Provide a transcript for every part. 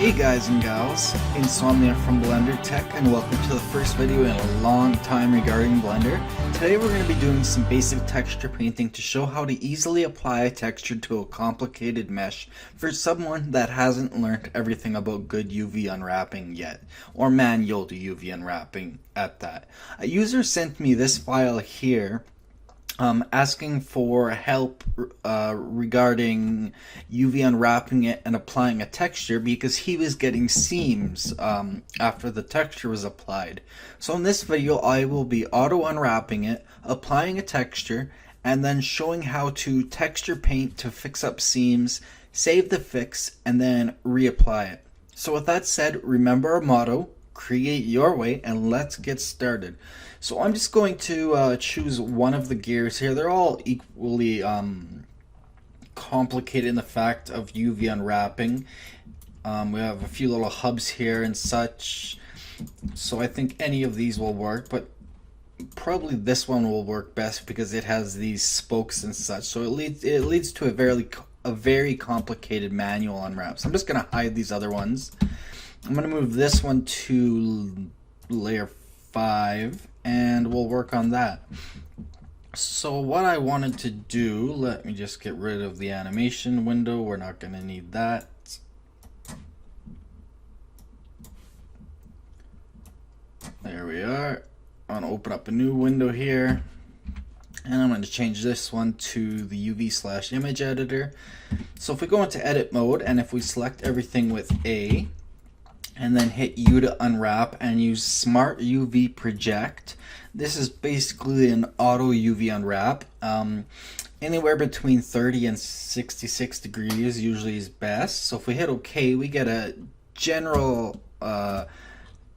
Hey guys and gals, Insomnia from Blender Tech, and welcome to the first video in a long time regarding Blender. Today we're going to be doing some basic texture painting to show how to easily apply a texture to a complicated mesh for someone that hasn't learned everything about good UV unwrapping yet, or manual UV unwrapping at that. A user sent me this file here asking for help regarding UV unwrapping it and applying a texture because he was getting seams after the texture was applied. So in this video I will be auto unwrapping it, applying a texture, and then showing how to texture paint to fix up seams, save the fix, and then reapply it. So with that said, remember our motto: create your way, and let's get started. So I'm just going to choose one of the gears here. They're all equally complicated in the fact of UV unwrapping. We have a few little hubs here and such, so I think any of these will work, but probably this one will work best because it has these spokes and such, so it leads to a very complicated manual unwrap. So I'm just going to hide these other ones. I'm going to move this one to layer 5 and we'll work on that. So what I wanted to do, let me just get rid of the animation window. We're not going to need that. There we are. I'm going to open up a new window here, and I'm going to change this one to the UV/image editor. So if we go into edit mode, and if we select everything with A, and then hit U to unwrap and use Smart UV Project, this is basically an auto UV unwrap. Anywhere between 30 and 66 degrees usually is best. So if we hit OK, we get a general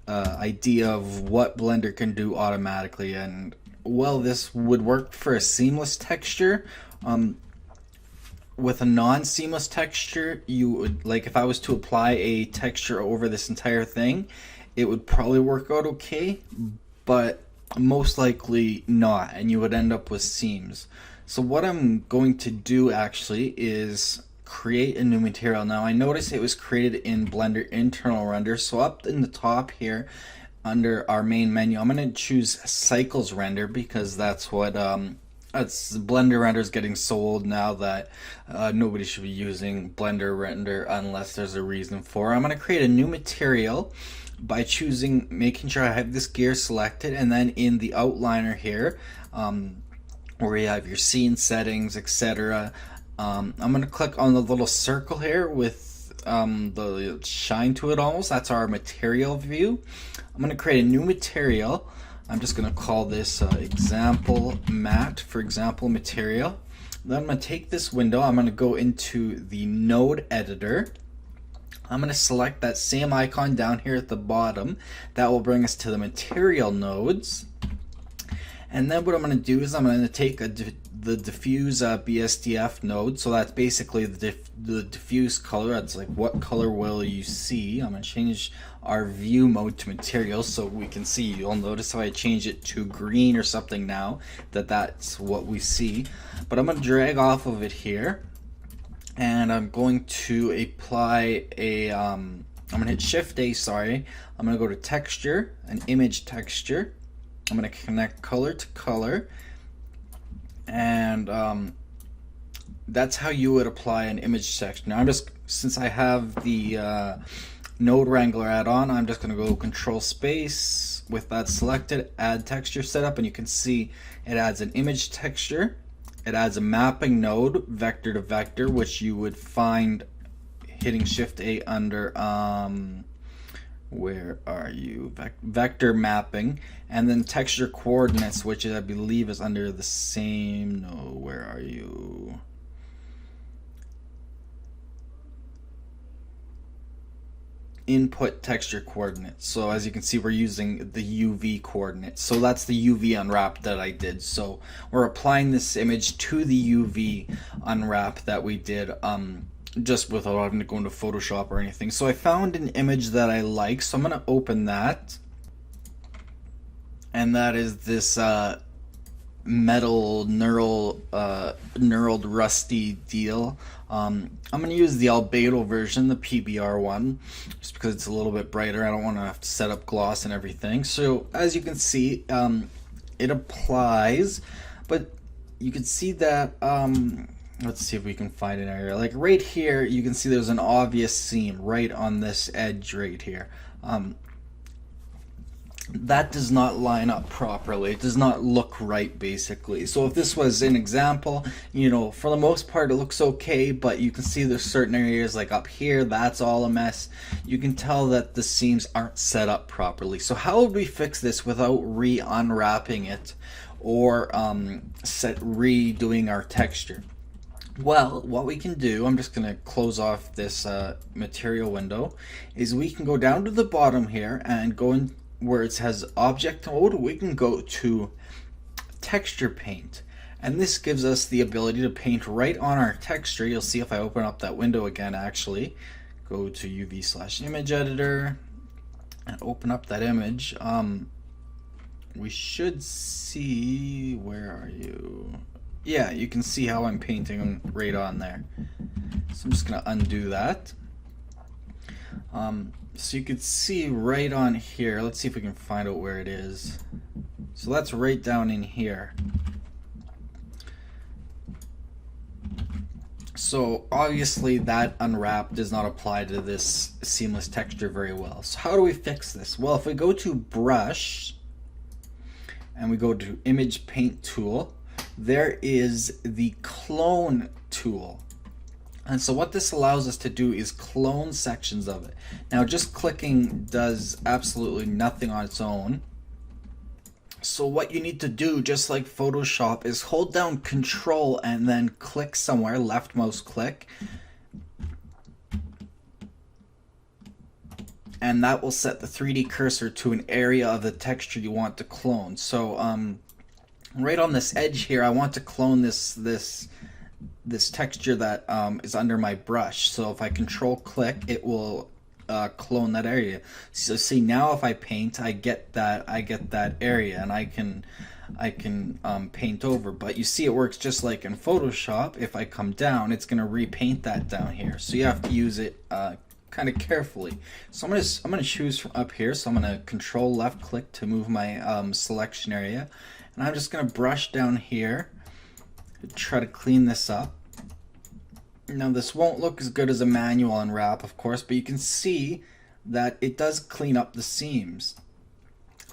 idea of what Blender can do automatically. And well, this would work for a seamless texture. With a non-seamless texture, you would, like, if I was to apply a texture over this entire thing, it would probably work out okay, but most likely not, and you would end up with seams. So what I'm going to do actually is create a new material. Now I noticed it was created in Blender internal render, so up in the top here under our main menu, I'm going to choose cycles render because that's what Blender render is getting sold now that nobody should be using Blender render unless there's a reason for it. I'm going to create a new material by making sure I have this gear selected, and then in the outliner here where you have your scene settings, etc., I'm going to click on the little circle here with the shine to it almost. That's our material view. I'm going to create a new material. I'm just going to call this example matte for example material. Then I'm going to take this window, I'm going to go into the node editor. I'm going to select that same icon down here at the bottom. That will bring us to the material nodes. And then what I'm going to do is I'm going to take the diffuse BSDF node. So that's basically the diffuse color. That's like what color will you see. I'm going to change our view mode to materials so we can see. You'll notice how I change it to green or something now, that's what we see. But I'm going to drag off of it here, and I'm going to apply a I'm going to hit Shift A, sorry. I'm going to go to texture, an image texture. I'm going to connect color to color, and that's how you would apply an image texture. Now since I have the Node Wrangler add-on, I'm just going to go Control Space with that selected, add texture setup, and you can see it adds an image texture. It adds a mapping node, vector to vector, which you would find hitting Shift A under where are you? Vector mapping, and then texture coordinates, which I believe is under the same. No, where are you? Input texture coordinates. So as you can see, we're using the UV coordinates. So that's the UV unwrap that I did. So we're applying this image to the UV unwrap that we did just without having to go into Photoshop or anything. So I found an image that I like, so I'm going to open that. And that is this metal knurled rusty deal. I'm going to use the albedo version, the PBR one, just because it's a little bit brighter. I don't want to have to set up gloss and everything. So as you can see, it applies, but you can see that, let's see if we can find an area. Like right here, you can see there's an obvious seam right on this edge right here. That does not line up properly. It does not look right, basically. So if this was an example, you know, for the most part it looks okay, but you can see there's certain areas like up here, that's all a mess. You can tell that the seams aren't set up properly. So how would we fix this without unwrapping it or redoing our texture? Well, what we can do, I'm just going to close off this material window, is we can go down to the bottom here and go in where it says object mode. We can go to texture paint, and this gives us the ability to paint right on our texture. You'll see if I open up that window again, actually go to UV/image editor and open up that image. We should see, where are you? Yeah, you can see how I'm painting right on there. So I'm just gonna undo that. So you could see right on here, let's see if we can find out where it is. So that's right down in here. So obviously that unwrap does not apply to this seamless texture very well. So how do we fix this? Well, if we go to brush and we go to image paint tool, there is the clone tool. And so what this allows us to do is clone sections of it. Now just clicking does absolutely nothing on its own. So what you need to do, just like Photoshop, is hold down Control and then click somewhere, left mouse click. And that will set the 3D cursor to an area of the texture you want to clone. So right on this edge here, I want to clone this texture that is under my brush. So if I control click, it will clone that area. So see, now if I paint, I get that area, and I can paint over. But you see, it works just like in Photoshop. If I come down, it's going to repaint that down here. So you have to use it kind of carefully. So I'm gonna choose from up here. So I'm gonna control left click to move my selection area, and I'm just gonna brush down here to try to clean this up. Now this won't look as good as a manual unwrap, of course, but you can see that it does clean up the seams.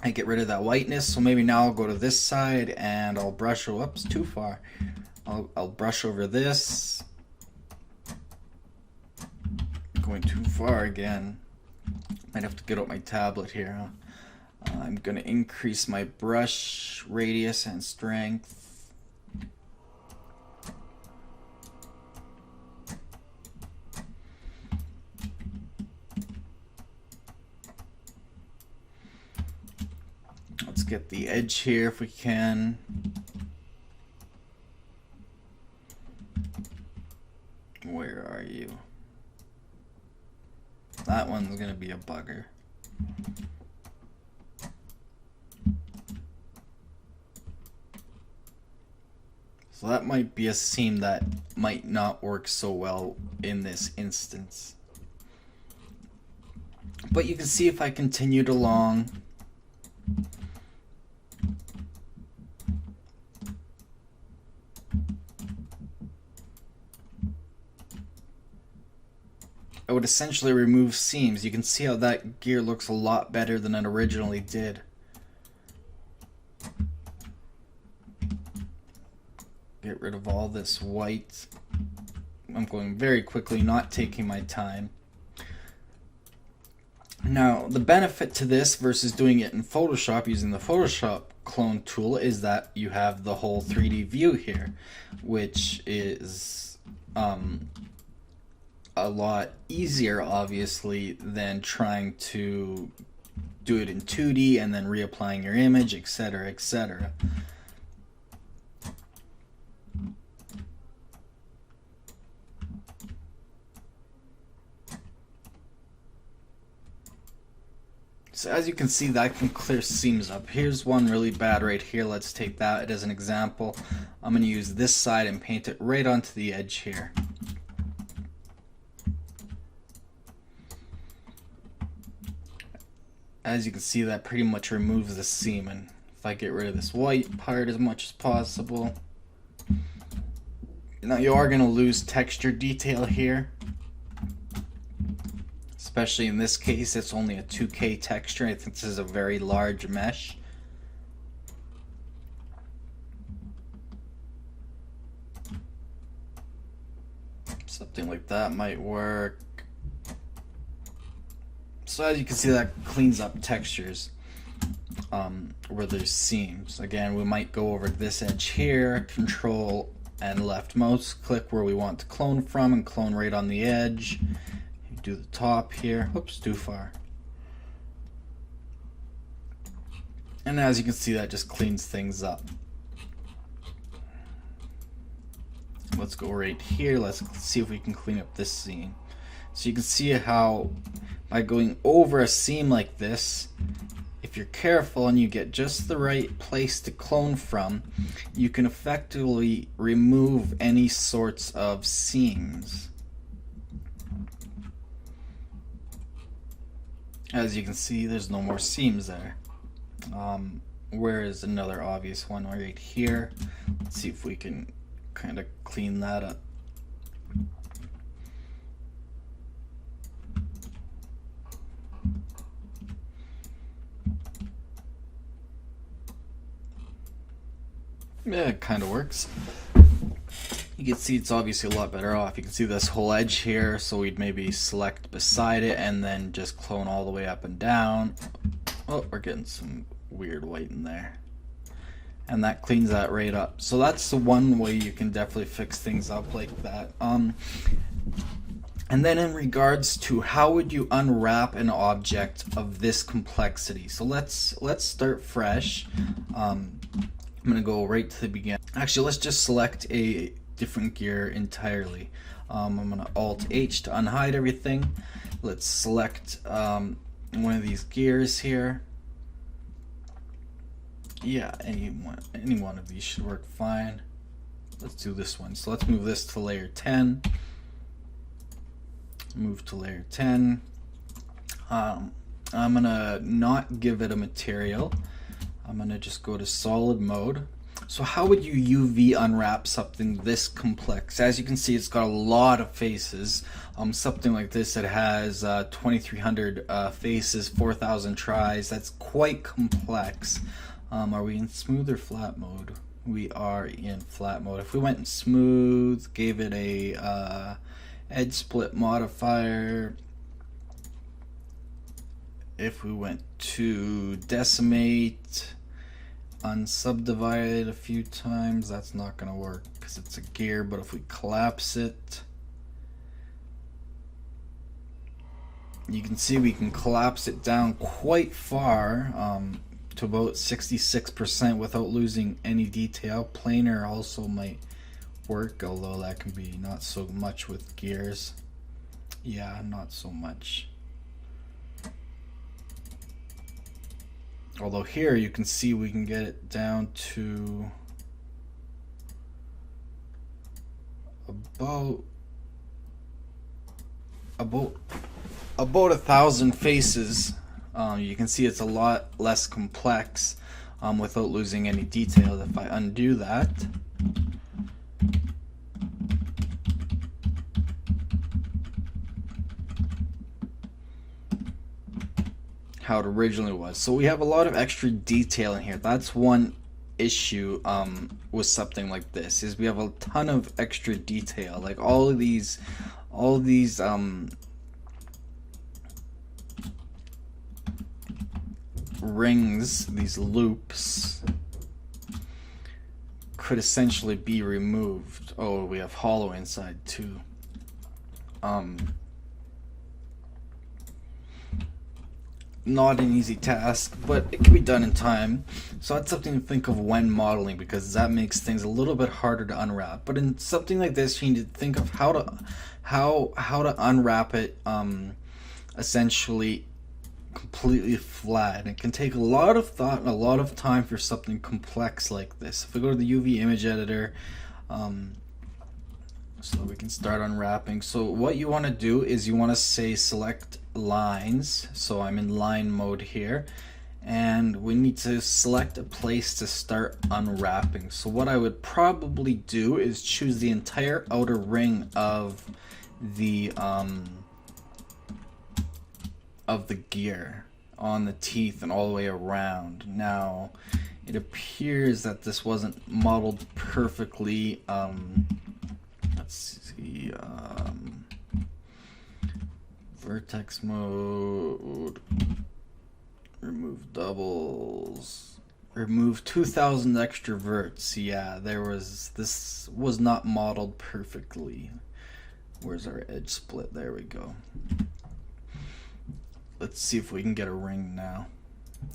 I get rid of that whiteness, so maybe now I'll go to this side and I'll brush, whoops, too far. I'll brush over this. Going too far again. Might have to get out my tablet here. I'm gonna increase my brush radius and strength. Let's get the edge here if we can. Where are you? That one's gonna be a bugger. So that might be a seam that might not work so well in this instance. But you can see if I continued along, I would essentially remove seams. You can see how that gear looks a lot better than it originally did. Get rid of all this white. I'm going very quickly, not taking my time. Now, the benefit to this versus doing it in Photoshop using the Photoshop clone tool is that you have the whole 3D view here, which is a lot easier, obviously, than trying to do it in 2D and then reapplying your image, etc., etc. So as you can see, that can clear seams up. Here's one really bad right here. Let's take that as an example. I'm going to use this side and paint it right onto the edge here. As you can see, that pretty much removes the seam. And if I get rid of this white part as much as possible. Now you are going to lose texture detail here. Especially in this case, it's only a 2K texture. I think this is a very large mesh. Something like that might work. So as you can see, that cleans up textures where there's seams. Again, we might go over this edge here, control and left mouse click where we want to clone from and clone right on the edge. You do the top here. Oops, too far. And as you can see, that just cleans things up. Let's go right here. Let's see if we can clean up this seam. So you can see how by going over a seam like this, if you're careful and you get just the right place to clone from, you can effectively remove any sorts of seams. As you can see, there's no more seams there. Where is another obvious one? Right here. Let's see if we can kind of clean that up. Yeah, it kind of works. You can see it's obviously a lot better off. You can see this whole edge here, so we'd maybe select beside it and then just clone all the way up and down. Oh, we're getting some weird white in there. And that cleans that right up. So that's the one way you can definitely fix things up like that. And then in regards to how would you unwrap an object of this complexity? So let's start fresh. I'm gonna go right to the beginning. Actually, let's just select a different gear entirely. I'm gonna Alt H to unhide everything. Let's select one of these gears here. Yeah, any one of these should work fine. Let's do this one. So let's move this to layer 10. Move to layer 10. I'm gonna not give it a material. I'm gonna just go to solid mode. So how would you UV unwrap something this complex? As you can see, it's got a lot of faces. Something like this that has 2,300 faces, 4,000 tries. That's quite complex. Are we in smooth or flat mode? We are in flat mode. If we went in smooth, gave it a edge split modifier. If we went to decimate, unsubdivide a few times, that's not going to work because it's a gear. But if we collapse it, you can see we can collapse it down quite far, to about 66% without losing any detail. Planar also might work, although that can be not so much with gears. Yeah, not so much. Although here you can see we can get it down to about 1,000 faces. You can see it's a lot less complex without losing any detail. If I undo that, how it originally was. So we have a lot of extra detail in here. That's one issue with something like this, is we have a ton of extra detail. Like all of these rings, these loops, could essentially be removed. Oh, we have hollow inside too. Not an easy task, but it can be done in time. So that's something to think of when modeling, because that makes things a little bit harder to unwrap. But in something like this, you need to think of how to unwrap it, essentially completely flat. And it can take a lot of thought and a lot of time for something complex like this. If we go to the UV image editor, so we can start unwrapping. So what you want to do is you want to say select lines. So I'm in line mode here, and we need to select a place to start unwrapping. So what I would probably do is choose the entire outer ring of the gear on the teeth and all the way around. Now it appears that this wasn't modeled perfectly. Let's see, vertex mode, remove doubles, remove 2000 extra verts. Yeah, this was not modeled perfectly. Where's our edge split? There we go. Let's see if we can get a ring now.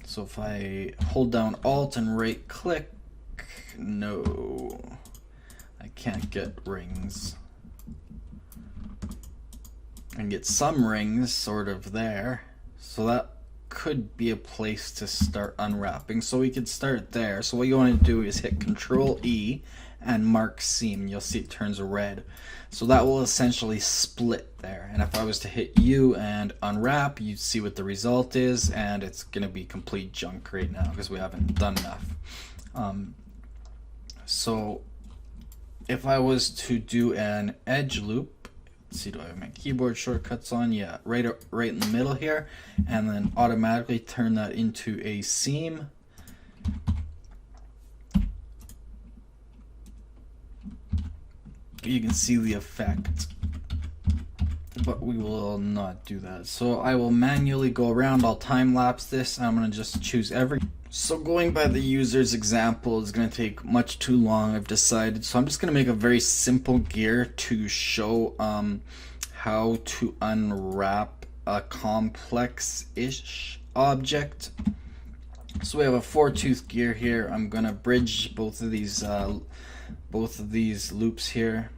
So if I hold down Alt and right click, no, I can't get rings. I can get some rings sort of there. So that could be a place to start unwrapping. So we could start there. So what you want to do is hit Control E and mark seam. You'll see it turns red. So that will essentially split there. And if I was to hit U and unwrap, you'd see what the result is, and it's going to be complete junk right now because we haven't done enough. So if I was to do an edge loop, let's see, do I have my keyboard shortcuts on? Yeah, right in the middle here, and then automatically turn that into a seam. You can see the effect, but we will not do that. So I will manually go around. I'll time lapse this, and I'm going to just choose every. So going by the user's example is going to take much too long, I've decided. So I'm just going to make a very simple gear to show how to unwrap a complex-ish object. So we have a 4-tooth gear here. I'm going to bridge both of these loops here.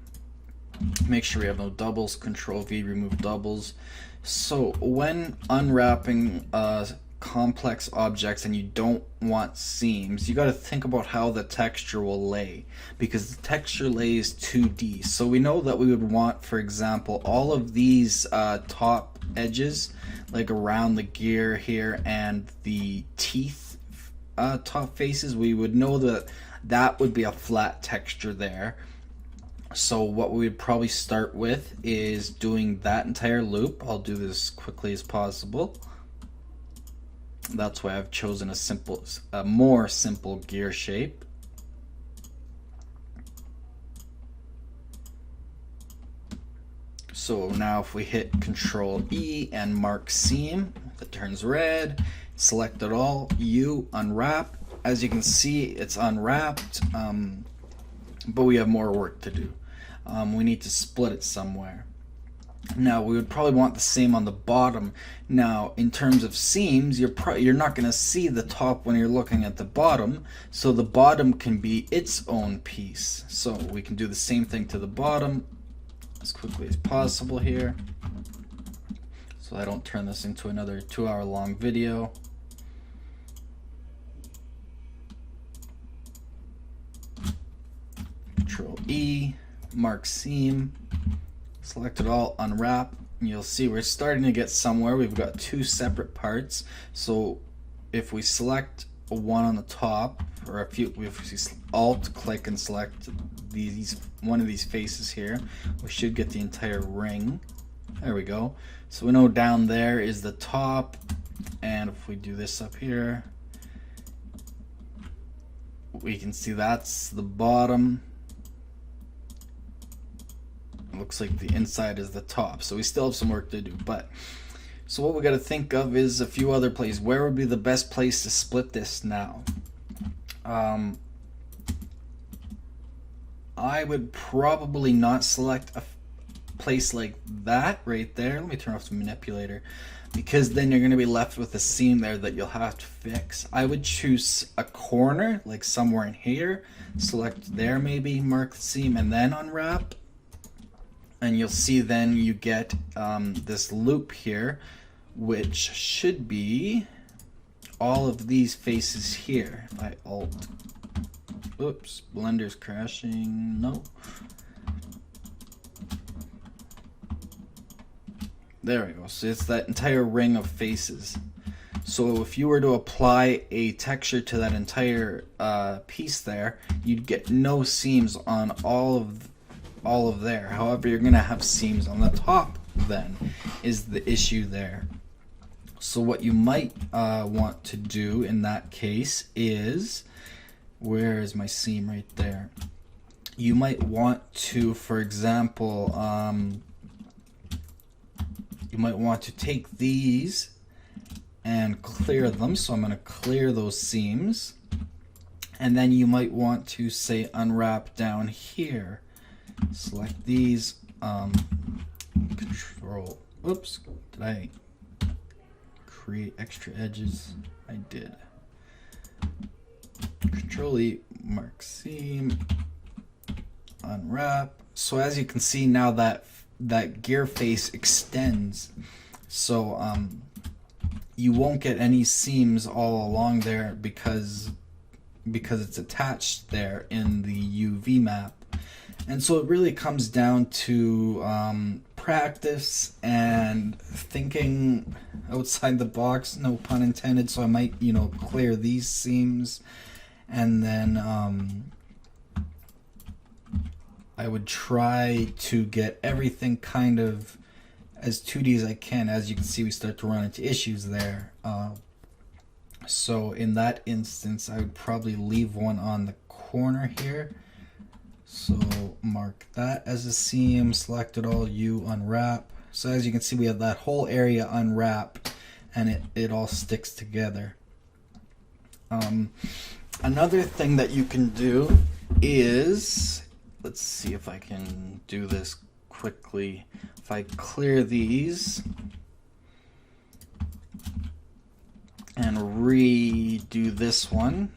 Make sure we have no doubles. Control V, remove doubles. So when unwrapping complex objects and you don't want seams, you got to think about how the texture will lay, because the texture lays 2D. So we know that we would want, for example, all of these top edges, like around the gear here and the teeth top faces, we would know that that would be a flat texture there. So what we would probably start with is doing that entire loop. I'll do this quickly as possible. That's why I've chosen a more simple gear shape. So now if we hit Control E and mark seam, that turns red. Select it all, U, unwrap. As you can see, it's unwrapped, but we have more work to do. We need to split it somewhere. Now we would probably want the same on the bottom. Now in terms of seams, you're not going to see the top when you're looking at the bottom, so the bottom can be its own piece. So we can do the same thing to the bottom as quickly as possible here, so I don't turn this into another 2-hour long video. Control E, mark seam, select it all, unwrap, and you'll see we're starting to get somewhere. We've got two separate parts. So if we select one on the top, or if we alt click and select one of these faces here, we should get the entire ring. There we go. So we know down there is the top, and if we do this up here, we can see that's the bottom. It looks like the inside is the top, so we still have some work to do. But so what we got to think of is a few other places. Where would be the best place to split this now? I would probably not select a place like that right there. Let me turn off the manipulator, because then you're going to be left with a seam there that you'll have to fix. I would choose a corner, like somewhere in here, select there maybe, mark the seam, and then unwrap. And you'll see then you get this loop here which should be all of these faces here. I alt. Oops, Blender's crashing. No. There we go. So it's that entire ring of faces. So if you were to apply a texture to that entire piece there, you'd get no seams on all of there. However, you're gonna have seams on the top. Then is the issue there. So what you might want to do in that case is, where is my seam? Right there. You might want to, for example, you might want to take these and clear them. So I'm going to clear those seams. And then you might want to say unwrap down here. Select these, control, oops, did I create extra edges? I did. Control E, mark seam, unwrap. So as you can see now that gear face extends, so you won't get any seams all along there because it's attached there in the UV map. And so it really comes down to practice and thinking outside the box, no pun intended. So I might, clear these seams, and then I would try to get everything kind of as 2D as I can. As you can see, we start to run into issues there. So in that instance, I would probably leave one on the corner here. So mark that as a seam, select it all, U, unwrap. So as you can see, we have that whole area unwrapped, and it all sticks together. Another thing that you can do is, let's see if I can do this quickly. If I clear these and redo this one,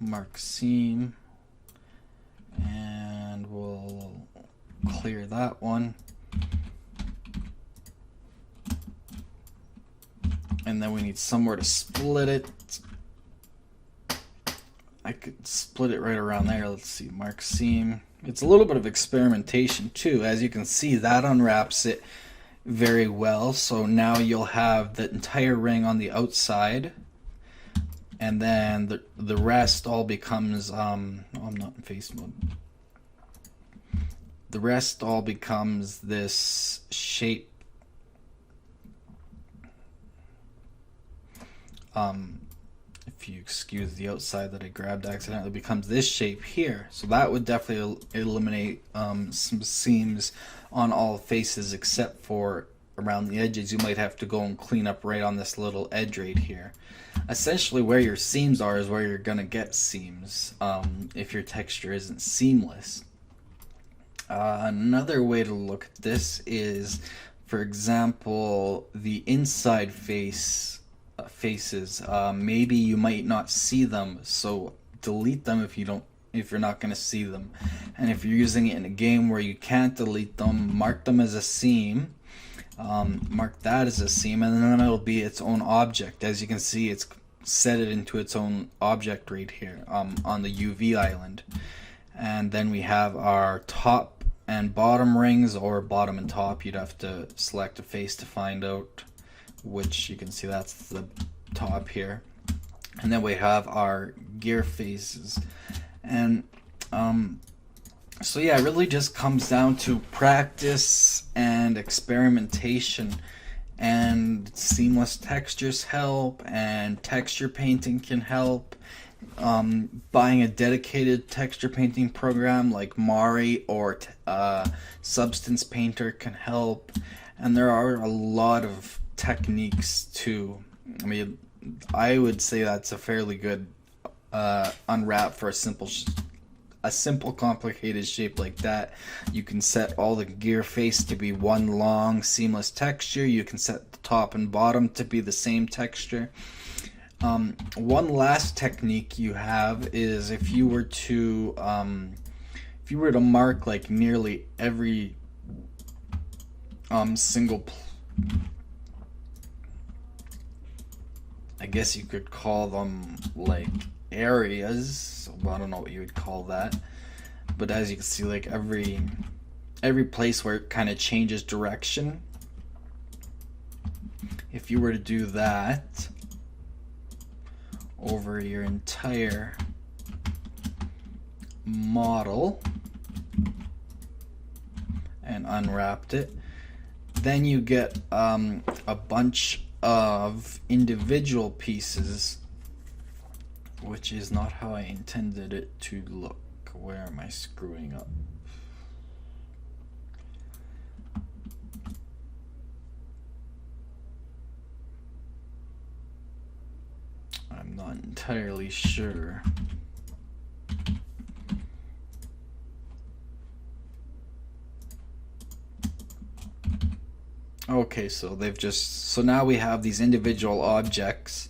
mark seam, and we'll clear that one. And then we need somewhere to split it. I could split it right around there. Let's see, mark seam. It's a little bit of experimentation too. As you can see, that unwraps it very well. So now you'll have the entire ring on the outside, and then the rest all becomes, oh, I'm not in face mode. The rest all becomes this shape. If you excuse the outside that I grabbed accidentally, becomes this shape here. So that would definitely eliminate some seams on all faces, except for around the edges. You might have to go and clean up right on this little edge right here. Essentially where your seams are is where you're gonna get seams if your texture isn't seamless. Another way to look at this is, for example, the inside faces. Maybe you might not see them, so delete them if you're not going to see them. And if you're using it in a game where you can't delete them, mark them as a seam. Mark that as a seam, and then it'll be its own object. As you can see, it's set it into its own object right here on the UV island. And then we have our top and bottom rings, or bottom and top. You'd have to select a face to find out which. You can see that's the top here. And then we have our gear faces. And so yeah, it really just comes down to practice and experimentation, and seamless textures help, and texture painting can help. Buying a dedicated texture painting program like Mari or Substance Painter can help, and there are a lot of techniques too. I mean, I would say that's a fairly good unwrap for a simple complicated shape like that. You can set all the gear face to be one long seamless texture. You can set the top and bottom to be the same texture. One last technique you have is if you were to mark like nearly every single I guess you could call them like areas. Well, I don't know what you would call that, but as you can see, like every place where it kind of changes direction, if you were to do that over your entire model and unwrapped it, then you get a bunch of individual pieces, which is not how I intended it to look. Where am I screwing up? I'm not entirely sure. Okay, so now we have these individual objects,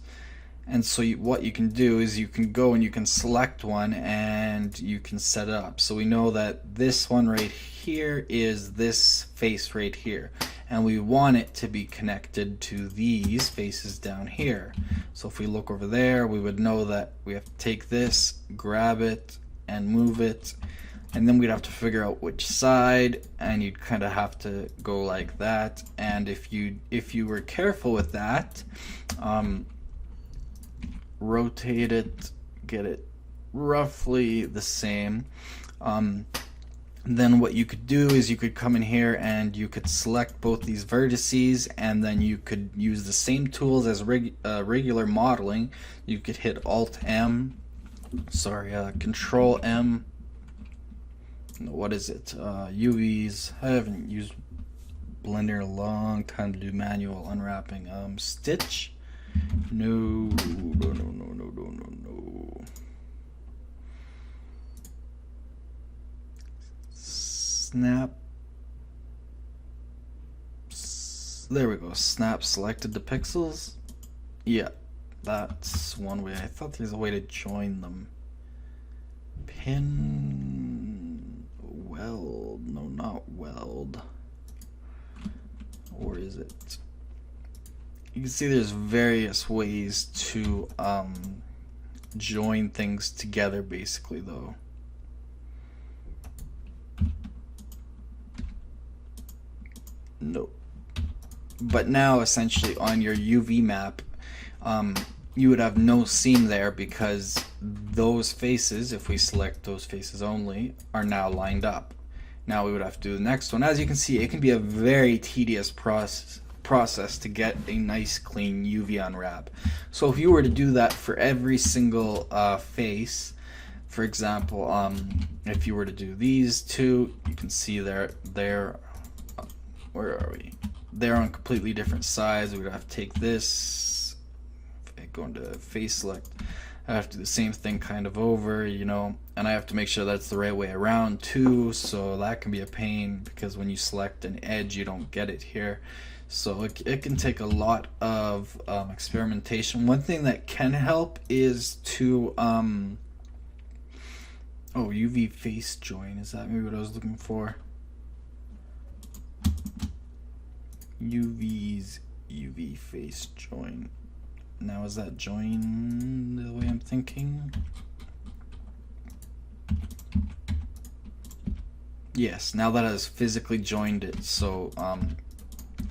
and so what you can do is you can go and you can select one and you can set it up. So we know that this one right here is this face right here, and we want it to be connected to these faces down here. So if we look over there, we would know that we have to take this, grab it, and move it, and then we'd have to figure out which side, and you'd kind of have to go like that. And if you were careful with that, rotate it, get it roughly the same, then what you could do is you could come in here and you could select both these vertices, and then you could use the same tools as regular modeling. You could hit Control M. What is it? UVs. I haven't used Blender in a long time to do manual unwrapping. Stitch. No. Snap. There we go. Snap selected the pixels. Yeah, that's one way. I thought there's a way to join them. Pin, weld. No, not weld. Or is it? You can see there's various ways to join things together, basically, though. Nope. But now, essentially, on your UV map, you would have no seam there because those faces, if we select those faces only, are now lined up. Now we would have to do the next one. As you can see, it can be a very tedious process to get a nice clean UV unwrap. So if you were to do that for every single face, for example, if you were to do these two, you can see they're where are we? They're on completely different sides. We would have to take this, go into face select. I have to do the same thing kind of over, you know, and I have to make sure that's the right way around too, so that can be a pain because when you select an edge you don't get it here. So it can take a lot of experimentation. One thing that can help is to UV face join. Is that maybe what I was looking for? UV face join. Now is that join the way I'm thinking? Yes, now that has physically joined it, so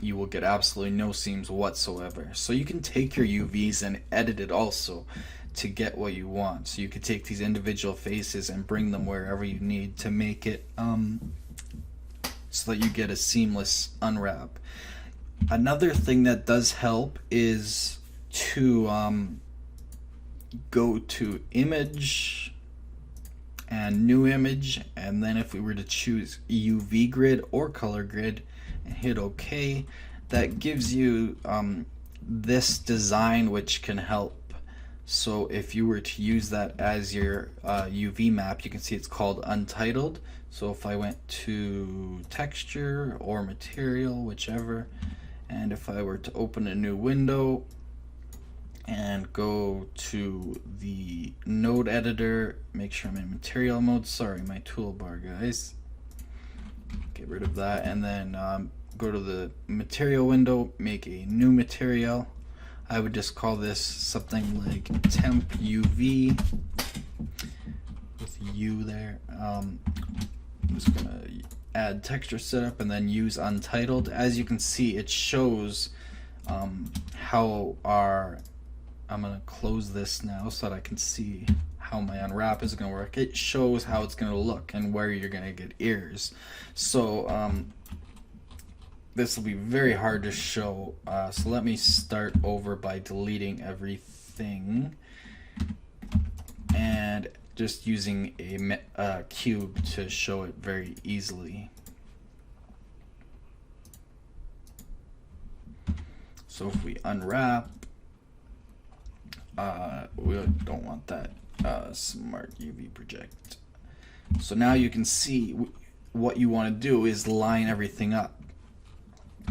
you will get absolutely no seams whatsoever. So you can take your UVs and edit it also to get what you want. So you could take these individual faces and bring them wherever you need to make it so that you get a seamless unwrap. Another thing that does help is to go to image and new image, and then if we were to choose UV grid or color grid and hit OK, that gives you this design which can help. So if you were to use that as your UV map, you can see it's called Untitled. So if I went to texture or material, whichever, and if I were to open a new window and go to the node editor, make sure I'm in material mode. Sorry, my toolbar, guys. Get rid of that, and then go to the material window, make a new material. I would just call this something like temp UV with U there. I'm just gonna add texture setup and then use untitled. As you can see, it shows how our, I'm gonna close this now so that I can see how my unwrap is gonna work. It shows how it's gonna look and where you're gonna get ears. So this will be very hard to show. So let me start over by deleting everything and just using a cube to show it very easily. So if we unwrap, we don't want that smart UV project. So now you can see what you want to do is line everything up.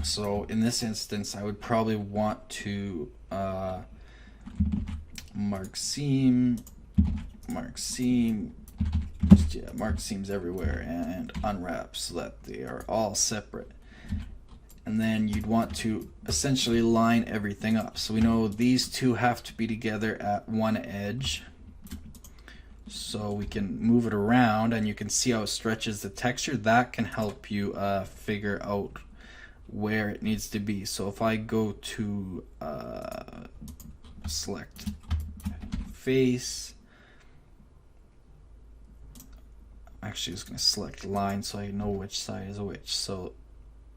So in this instance, I would probably want to mark seam, mark seams everywhere, and unwrap so that they are all separate. And then you'd want to essentially line everything up. So we know these two have to be together at one edge. So we can move it around and you can see how it stretches the texture. That can help you figure out where it needs to be. So if I go to select face, actually just going to select line so I know which side is which. So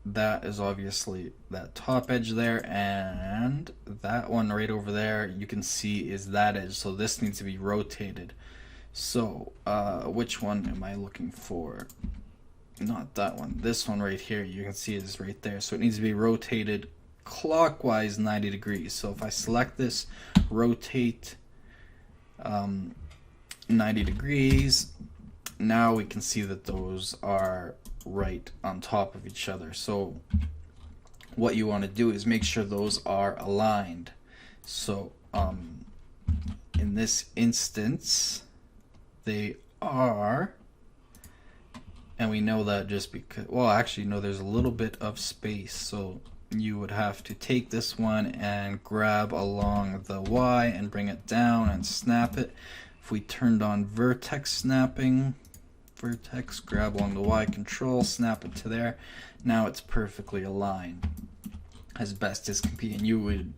that is obviously that top edge there, and that one right over there you can see is that edge, so this needs to be rotated. So which one am I looking for? Not that one, this one right here, you can see is right there, so it needs to be rotated clockwise 90 degrees. So if I select this, rotate 90 degrees, now we can see that those are right on top of each other. So what you want to do is make sure those are aligned. So in this instance they are, and we know that just because, well actually no, there's a little bit of space, so you would have to take this one and grab along the Y and bring it down and snap it. If we turned on vertex snapping, vertex, grab along the Y, control, snap it to there. Now it's perfectly aligned as best as can be, and you would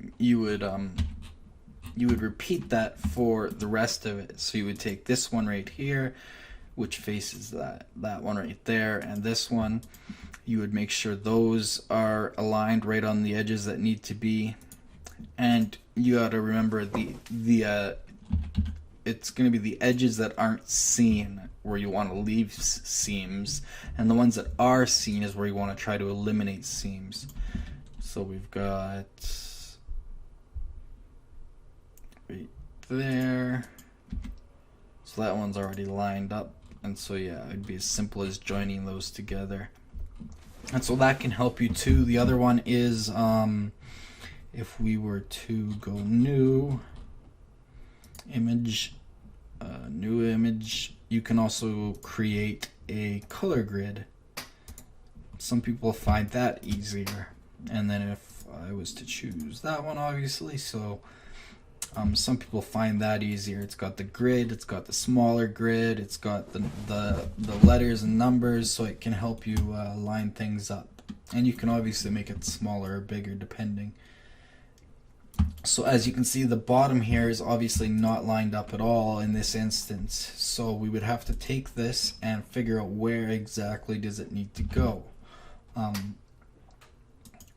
repeat that for the rest of it. So you would take this one right here, which faces that one right there, and this one, you would make sure those are aligned right on the edges that need to be. And you got to remember it's going to be the edges that aren't seen where you want to leave seams, and the ones that are seen is where you want to try to eliminate seams. So we've got right there, so that one's already lined up, and so yeah, it'd be as simple as joining those together. And so that can help you too. The other one is if we were to go new image, new image, you can also create a color grid. Some people find that easier, and then if I was to choose that one, obviously, so some people find that easier. It's got the grid, it's got the smaller grid, it's got the letters and numbers, so it can help you line things up, and you can obviously make it smaller or bigger depending. So as you can see, the bottom here is obviously not lined up at all in this instance, so we would have to take this and figure out where exactly does it need to go.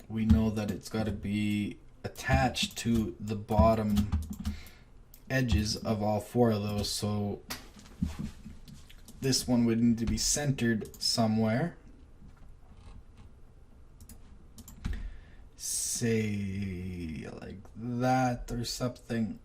We know that it's got to be attached to the bottom edges of all four of those, so this one would need to be centered somewhere, say like that or something.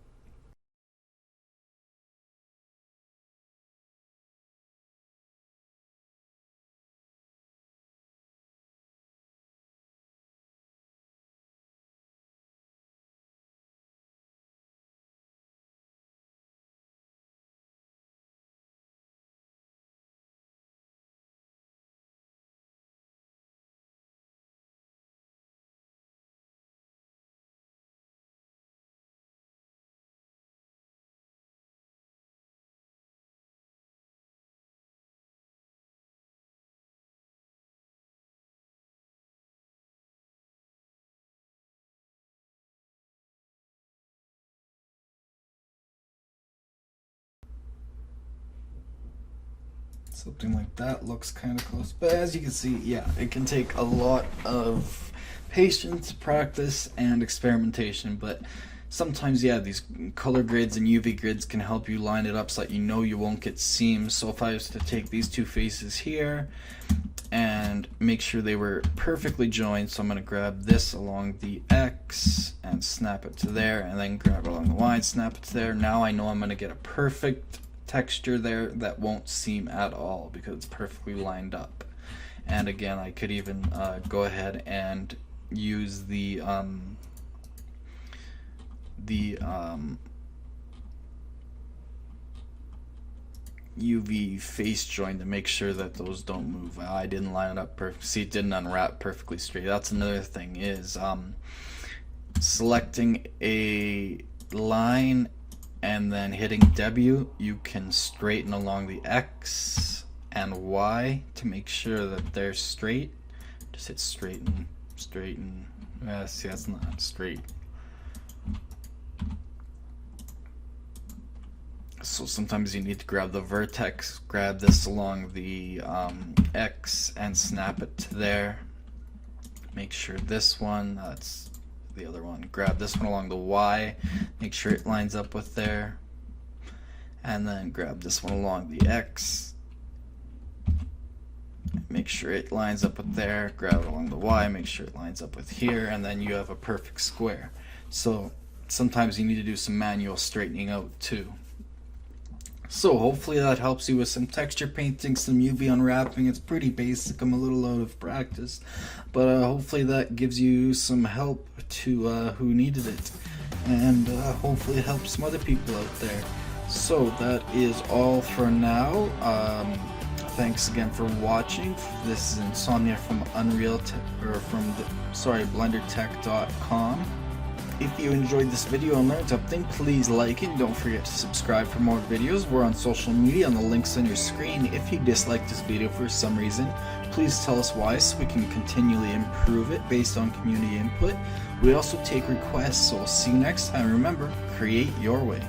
Something like that looks kind of close, but as you can see, yeah, it can take a lot of patience, practice, and experimentation, but sometimes, yeah, these color grids and UV grids can help you line it up so that you know you won't get seams. So if I was to take these two faces here and make sure they were perfectly joined, so I'm going to grab this along the X and snap it to there, and then grab it along the Y and snap it to there. Now I know I'm going to get a perfect texture there that won't seam at all because it's perfectly lined up. And again, I could even go ahead and use the UV face join to make sure that those don't move. I didn't line it up perfect. See, it didn't unwrap perfectly straight. That's another thing, is selecting a line and then hitting W, you can straighten along the X and Y to make sure that they're straight. Just hit straighten, straighten. See, that's not straight. So sometimes you need to grab the vertex, grab this along the X and snap it to there. Make sure this one, that's the other one, grab this one along the Y, make sure it lines up with there, and then grab this one along the X, make sure it lines up with there, grab it along the Y, make sure it lines up with here, and then you have a perfect square. So sometimes you need to do some manual straightening out too. So hopefully that helps you with some texture painting, some UV unwrapping. It's pretty basic, I'm a little out of practice, but hopefully that gives you some help to who needed it, and hopefully it helps some other people out there. So that is all for now. Thanks again for watching. This is Insomnia from BlenderTech.com. If you enjoyed this video and learned something, please like it and don't forget to subscribe for more videos. We're on social media on the links on your screen. If you disliked this video for some reason, please tell us why so we can continually improve it based on community input. We also take requests, so we'll see you next time. Remember, create your way.